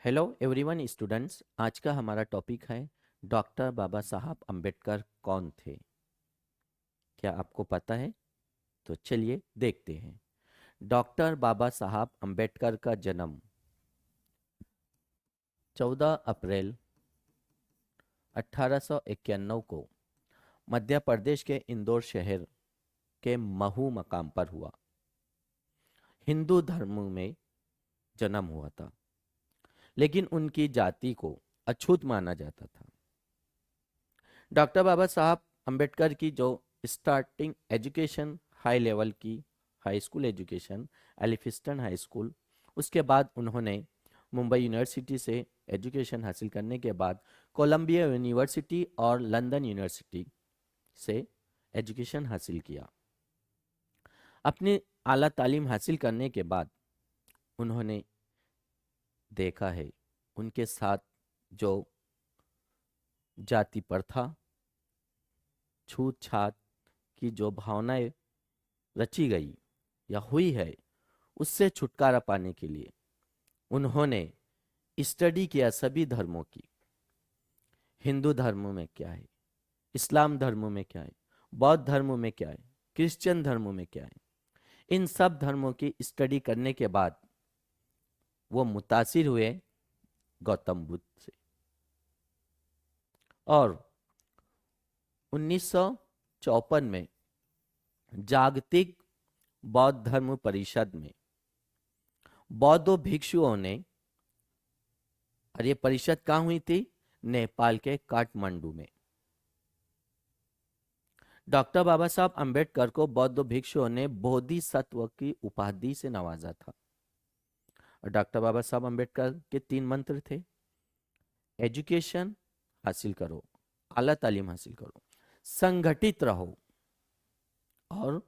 Hello everyone students, आज का हमारा टॉपिक है डॉक्टर बाबा साहब अंबेडकर कौन थे। क्या आपको पता है? तो चलिए देखते हैं। डॉक्टर बाबा साहब अंबेडकर का जन्म 14 अप्रैल 1891 को मध्य प्रदेश के इंदौर शहर के महू मकाम पर हुआ। हिंदू धर्म में जन्म हुआ था, लेकिन उनकी जाति को अछूत माना जाता था। डॉक्टर बाबा साहब अंबेडकर की जो स्टार्टिंग एजुकेशन हाई लेवल की high school education Elphinstone high school, उसके बाद उन्होंने मुंबई यूनिवर्सिटी से एजुकेशन हासिल करने के बाद कोलंबिया यूनिवर्सिटी और लंदन यूनिवर्सिटी से एजुकेशन हासिल किया। अपनी आला तालीम हासिल करने के बाद उन्होंने देखा है उनके साथ जो जाति प्रथा, छूत छात की जो भावनाएं रची गई या हुई है, उससे छुटकारा पाने के लिए उन्होंने स्टडी किया सभी धर्मों की। हिंदू धर्म में क्या है, इस्लाम धर्म में क्या है, बौद्ध धर्म में क्या है, क्रिश्चियन धर्म में क्या है, इन सब धर्मों की स्टडी करने के बाद वो मुतासिर हुए गौतम बुद्ध से। और 1954 में जागतिक बौद्ध धर्म परिषद में बौद्ध भिक्षुओं ने, और ये परिषद कहाँ हुई थी? नेपाल के काठमांडू में। डॉक्टर बाबा साहब अंबेडकर को बौद्ध भिक्षुओं ने बोधिसत्व की उपाधि से नवाजा था। और डॉक्टर बाबा साहब अंबेडकर के 3 मंत्र थे: एजुकेशन हासिल करो, आला तालीम हासिल करो, संगठित रहो और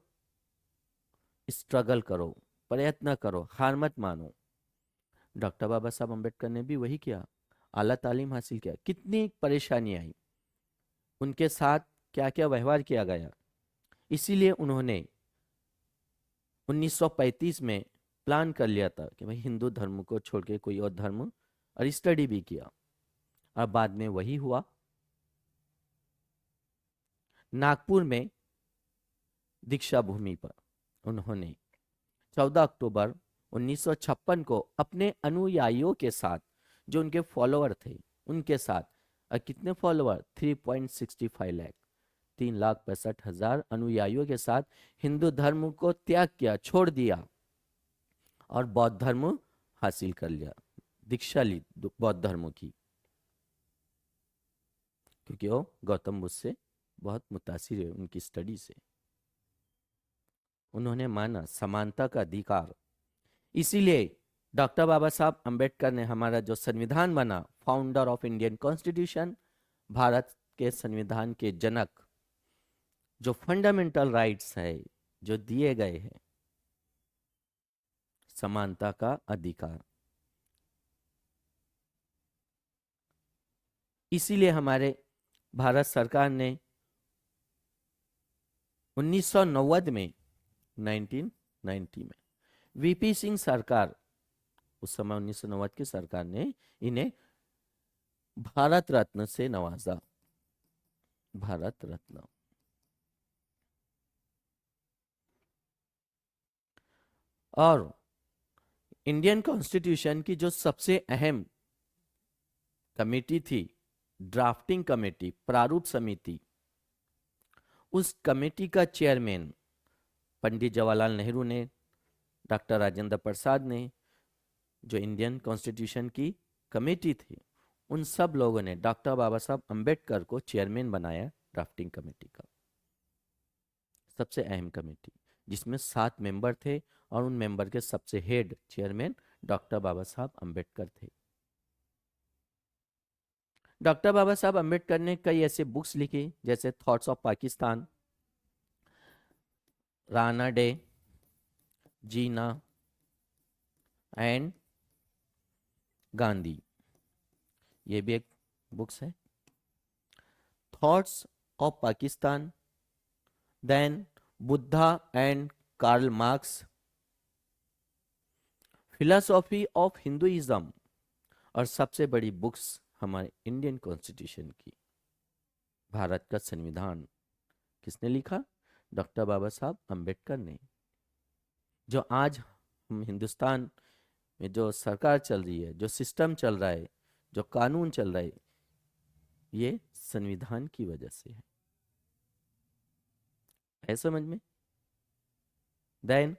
स्ट्रगल करो, प्रयत्न करो, हार मत मानो। डॉक्टर बाबा साहब अंबेडकर ने भी वही किया, आला तालीम हासिल किया। कितनी परेशानी आई, उनके साथ क्या क्या व्यवहार किया गया, इसीलिए उन्होंने 1935 में प्लान कर लिया था कि भाई हिंदू धर्म को छोड़ के कोई और धर्म, और स्टडी भी किया। और बाद में वही हुआ। नागपुर में दीक्षा भूमि पर उन्होंने 14 अक्टूबर 1956 को अपने अनुयायियों के साथ, जो उनके फॉलोअर थे उनके साथ, और कितने फॉलोअर? 3.65 लाख, 3,65,000 अनुयायियों के साथ हिंदू धर्म को त्याग किया, छोड़ दिया और बौद्ध धर्म हासिल कर लिया, दीक्षा ली बौद्ध धर्म की, क्योंकि वो गौतम बुद्ध से बहुत मुतासिर है उनकी स्टडी से। उन्होंने माना समानता का अधिकार। इसीलिए डॉक्टर बाबा साहब अंबेडकर ने हमारा जो संविधान बना, founder of Indian constitution, Bharat के संविधान के जनक, जो फंडामेंटल राइट्स है जो दिए गए हैं, समानता का अधिकार, इसीलिए हमारे भारत सरकार ने 1990 में 1990 में वीपी सिंह सरकार, उस समय 1990 की सरकार ने इन्हें भारत रत्न से नवाजा। भारत रत्न। और इंडियन कॉन्स्टिट्यूशन की जो सबसे अहम कमेटी थी, ड्राफ्टिंग कमेटी, प्रारूप समिति, उस कमेटी का चेयरमैन पंडित जवाहरलाल नेहरू ने, डॉक्टर राजेंद्र प्रसाद ने, जो इंडियन कॉन्स्टिट्यूशन की कमेटी थी, उन सब लोगों ने डॉक्टर बाबा साहब अंबेडकर को चेयरमैन बनाया ड्राफ्टिंग कमेटी का, सबसे अहम कमेटी, जिसमें 7 मेंबर थे और उन मेंबर के सबसे हेड चेयरमैन डॉक्टर बाबा साहब अंबेडकर थे। डॉक्टर बाबा साहब अंबेडकर ने कई ऐसे बुक्स लिखी, जैसे thoughts of Pakistan, Ranade, Jinnah and Gandhi, ये भी एक बुक्स है। Thoughts of Pakistan, then Buddha and Karl Marx, philosophy of Hinduism, और सबसे बड़ी बुक्स हमारे इंडियन कॉन्स्टिट्यूशन की, भारत का संविधान किसने लिखा? डॉक्टर बाबा साहब अम्बेडकर ने। जो आज हम हिंदुस्तान में जो सरकार चल रही है, जो सिस्टम चल रहा है, जो कानून चल रहा है, ये संविधान की वजह से है समझ में? देन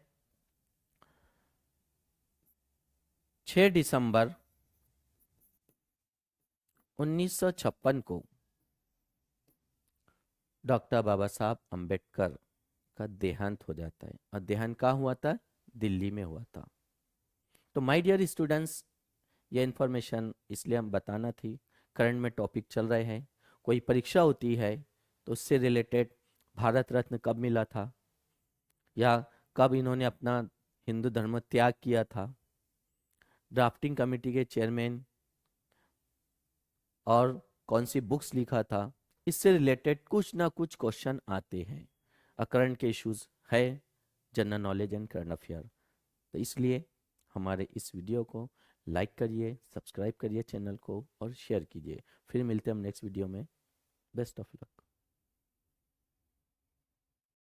6 दिसंबर 1956 को डॉक्टर बाबा साहब अम्बेडकर का देहांत हो जाता है। और देहांत कहाँ हुआ था? दिल्ली में हुआ था। तो माय डियर स्टूडेंट्स, ये इन्फॉर्मेशन इसलिए हम बताना थी, करंट में टॉपिक चल रहे हैं, कोई परीक्षा होती है तो उससे रिलेटेड भारत रत्न कब मिला था, या कब इन्होंने अपना हिंदू धर्म त्याग किया था, ड्राफ्टिंग कमेटी के चेयरमैन और कौन सी बुक्स लिखा था, इससे रिलेटेड कुछ ना कुछ क्वेश्चन आते हैं। करंट के इश्यूज है, general knowledge and current affair. तो इसलिए हमारे इस वीडियो को लाइक करिए, सब्सक्राइब करिए चैनल को और शेयर कीजिए। फिर मिलते हैं हम नेक्स्ट वीडियो में। Best of luck.